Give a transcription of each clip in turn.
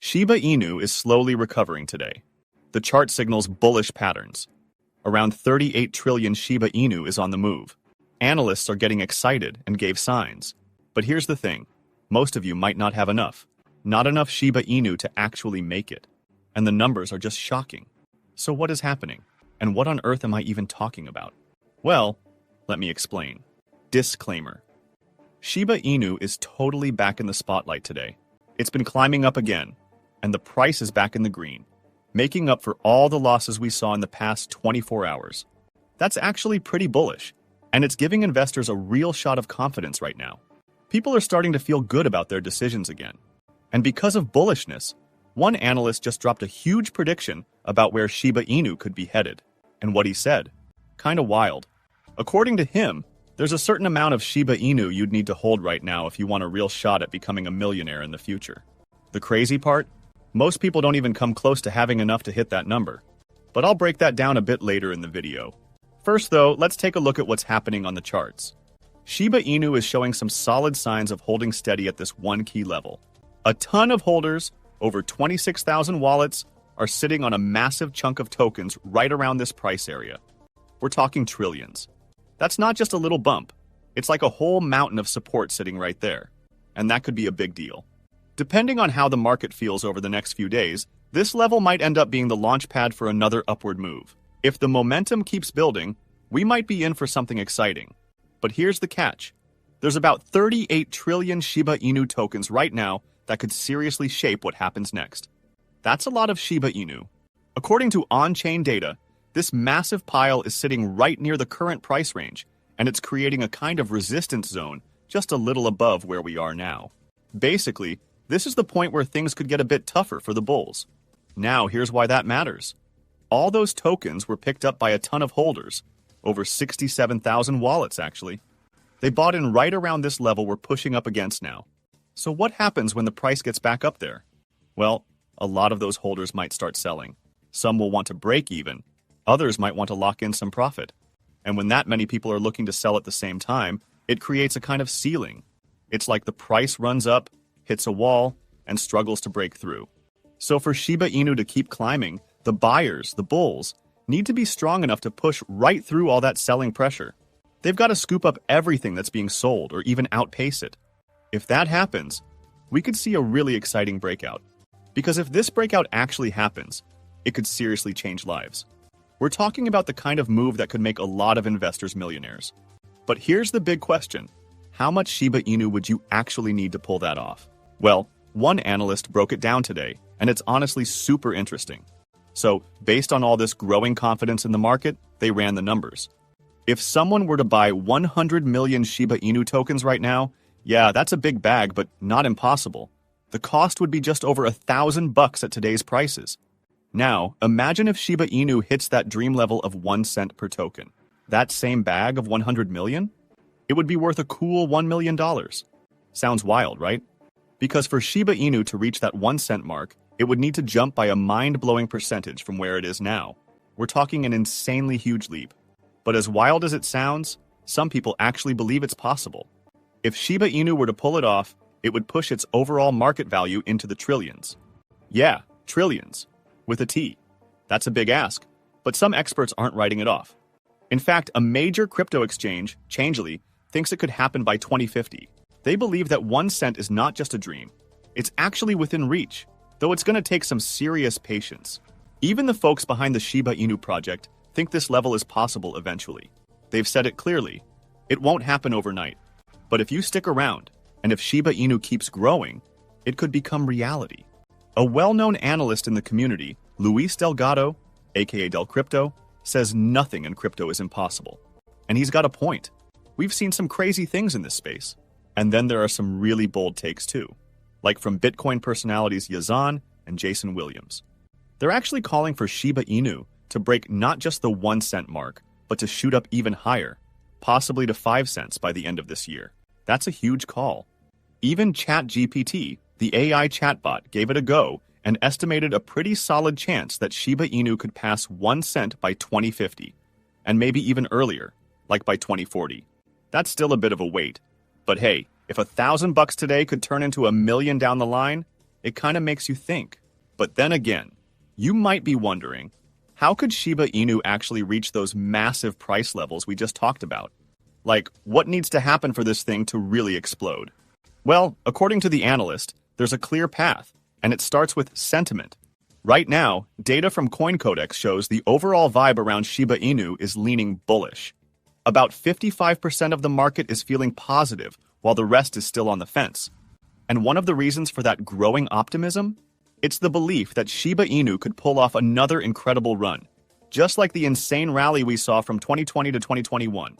Shiba Inu is slowly recovering today. The chart signals bullish patterns. Around 38 trillion Shiba Inu is on the move. Analysts are getting excited and gave signs. But here's the thing. Most of you might not have enough. Not enough Shiba Inu to actually make it. And the numbers are just shocking. So what is happening? And what on earth am I even talking about? Well, let me explain. Disclaimer. Shiba Inu is totally back in the spotlight today. It's been climbing up again, and the price is back in the green, making up for all the losses we saw in the past 24 hours. That's actually pretty bullish, and it's giving investors a real shot of confidence right now. People are starting to feel good about their decisions again. And because of bullishness, one analyst just dropped a huge prediction about where Shiba Inu could be headed. And what he said? Kinda wild. According to him, there's a certain amount of Shiba Inu you'd need to hold right now if you want a real shot at becoming a millionaire in the future. The crazy part? Most people don't even come close to having enough to hit that number. But I'll break that down a bit later in the video. First though, let's take a look at what's happening on the charts. Shiba Inu is showing some solid signs of holding steady at this one key level. A ton of holders, over 26,000 wallets, are sitting on a massive chunk of tokens right around this price area. We're talking trillions. That's not just a little bump. It's like a whole mountain of support sitting right there. And that could be a big deal. Depending on how the market feels over the next few days, this level might end up being the launch pad for another upward move. If the momentum keeps building, we might be in for something exciting. But here's the catch. There's about 38 trillion Shiba Inu tokens right now that could seriously shape what happens next. That's a lot of Shiba Inu. According to on-chain data, this massive pile is sitting right near the current price range, and it's creating a kind of resistance zone just a little above where we are now. Basically, this is the point where things could get a bit tougher for the bulls. Now, here's why that matters. All those tokens were picked up by a ton of holders, over 67,000 wallets actually. They bought in right around this level we're pushing up against now. So what happens when the price gets back up there? Well, a lot of those holders might start selling. Some will want to break even. Others might want to lock in some profit. And when that many people are looking to sell at the same time, it creates a kind of ceiling. It's like the price runs up, hits a wall, and struggles to break through. So for Shiba Inu to keep climbing, the buyers, the bulls, need to be strong enough to push right through all that selling pressure. They've got to scoop up everything that's being sold or even outpace it. If that happens, we could see a really exciting breakout. Because if this breakout actually happens, it could seriously change lives. We're talking about the kind of move that could make a lot of investors millionaires. But here's the big question. How much Shiba Inu would you actually need to pull that off? Well, one analyst broke it down today, and it's honestly super interesting. So, based on all this growing confidence in the market, they ran the numbers. If someone were to buy 100 million Shiba Inu tokens right now, yeah, that's a big bag, but not impossible. The cost would be just over $1,000 at today's prices. Now, imagine if Shiba Inu hits that dream level of 1 cent per token. That same bag of 100 million? It would be worth a cool $1 million. Sounds wild, right? Because for Shiba Inu to reach that 1 cent mark, it would need to jump by a mind-blowing percentage from where it is now. We're talking an insanely huge leap. But as wild as it sounds, some people actually believe it's possible. If Shiba Inu were to pull it off, it would push its overall market value into the trillions. Yeah, trillions. With a T. That's a big ask, but some experts aren't writing it off. In fact, a major crypto exchange, Changelly, thinks it could happen by 2050. They believe that 1 cent is not just a dream. It's actually within reach, though it's going to take some serious patience. Even the folks behind the Shiba Inu project think this level is possible eventually. They've said it clearly. It won't happen overnight. But if you stick around, and if Shiba Inu keeps growing, it could become reality. A well-known analyst in the community, Luis Delgado, aka Del Crypto, says nothing in crypto is impossible. And he's got a point. We've seen some crazy things in this space. And then there are some really bold takes too, like from Bitcoin personalities Yazan and Jason Williams. They're actually calling for Shiba Inu to break not just the 1 cent mark, but to shoot up even higher, possibly to 5 cents by the end of this year. That's a huge call. Even ChatGPT, the AI chatbot, gave it a go and estimated a pretty solid chance that Shiba Inu could pass 1 cent by 2050, and maybe even earlier, like by 2040. That's still a bit of a wait. But hey, if $1,000 today could turn into $1 million down the line, it kind of makes you think. But then again, you might be wondering, how could Shiba Inu actually reach those massive price levels we just talked about? Like, what needs to happen for this thing to really explode? Well, according to the analyst, there's a clear path, and it starts with sentiment. Right now, data from CoinCodex shows the overall vibe around Shiba Inu is leaning bullish. About 55% of the market is feeling positive, while the rest is still on the fence. And one of the reasons for that growing optimism? It's the belief that Shiba Inu could pull off another incredible run, just like the insane rally we saw from 2020 to 2021.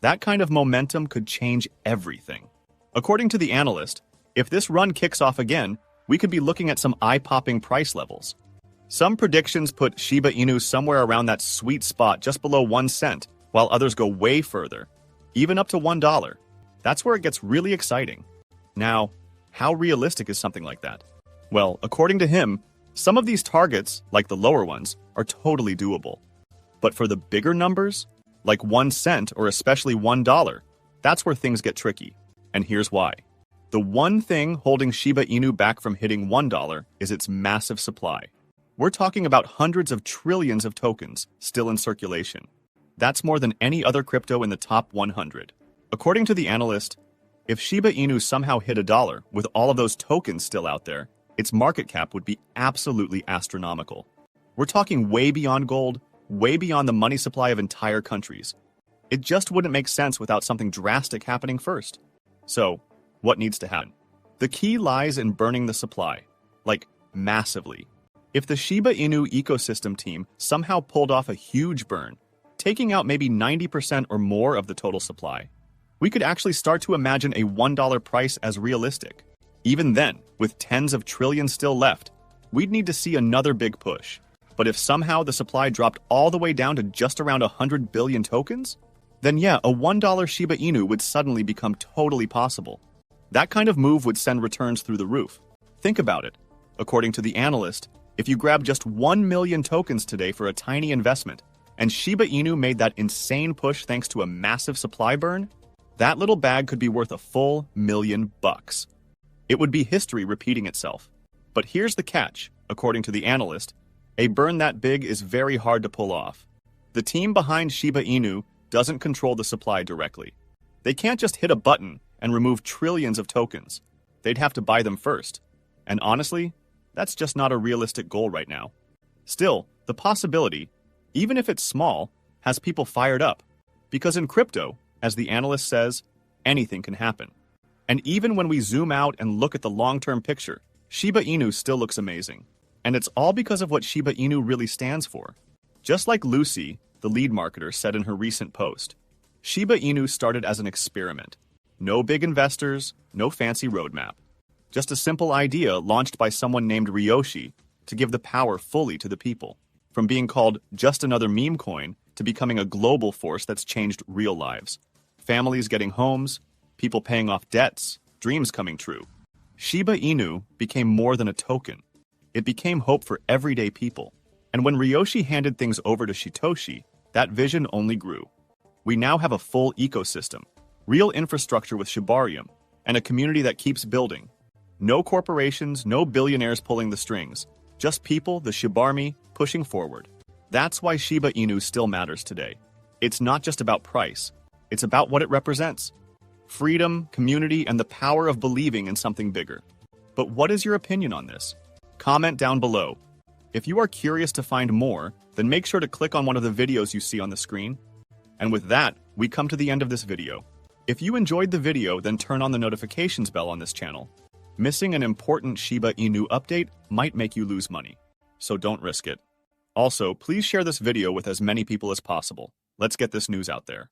That kind of momentum could change everything. According to the analyst, if this run kicks off again, we could be looking at some eye-popping price levels. Some predictions put Shiba Inu somewhere around that sweet spot just below 1 cent, while others go way further, even up to $1. That's where it gets really exciting. Now, how realistic is something like that? Well, according to him, some of these targets, like the lower ones, are totally doable. But for the bigger numbers, like 1 cent or especially $1, that's where things get tricky. And here's why. The one thing holding Shiba Inu back from hitting $1 is its massive supply. We're talking about hundreds of trillions of tokens still in circulation. That's more than any other crypto in the top 100. According to the analyst, if Shiba Inu somehow hit $1 with all of those tokens still out there, its market cap would be absolutely astronomical. We're talking way beyond gold, way beyond the money supply of entire countries. It just wouldn't make sense without something drastic happening first. So, what needs to happen? The key lies in burning the supply, like massively. If the Shiba Inu ecosystem team somehow pulled off a huge burn, taking out maybe 90% or more of the total supply, we could actually start to imagine a $1 price as realistic. Even then, with tens of trillions still left, we'd need to see another big push. But if somehow the supply dropped all the way down to just around 100 billion tokens, then yeah, a $1 Shiba Inu would suddenly become totally possible. That kind of move would send returns through the roof. Think about it. According to the analyst, if you grab just 1 million tokens today for a tiny investment, and Shiba Inu made that insane push thanks to a massive supply burn, that little bag could be worth a full $1 million. It would be history repeating itself. But here's the catch. According to the analyst, a burn that big is very hard to pull off. The team behind Shiba Inu doesn't control the supply directly. They can't just hit a button and remove trillions of tokens. They'd have to buy them first. And honestly, that's just not a realistic goal right now. Still, the possibility, even if it's small, has people fired up. Because in crypto, as the analyst says, anything can happen. And even when we zoom out and look at the long-term picture, Shiba Inu still looks amazing. And it's all because of what Shiba Inu really stands for. Just like Lucy, the lead marketer, said in her recent post, Shiba Inu started as an experiment. No big investors, no fancy roadmap. Just a simple idea launched by someone named Ryoshi to give the power fully to the people. From being called just another meme coin to becoming a global force that's changed real lives. Families getting homes, people paying off debts, dreams coming true. Shiba Inu became more than a token. It became hope for everyday people. And when Ryoshi handed things over to Satoshi, that vision only grew. We now have a full ecosystem, real infrastructure with Shibarium, and a community that keeps building. No corporations, no billionaires pulling the strings. Just people, the Shibarmy, pushing forward. That's why Shiba Inu still matters today. It's not just about price. It's about what it represents. Freedom, community, and the power of believing in something bigger. But what is your opinion on this? Comment down below. If you are curious to find more, then make sure to click on one of the videos you see on the screen. And with that, we come to the end of this video. If you enjoyed the video, then turn on the notifications bell on this channel. Missing an important Shiba Inu update might make you lose money, so don't risk it. Also, please share this video with as many people as possible. Let's get this news out there.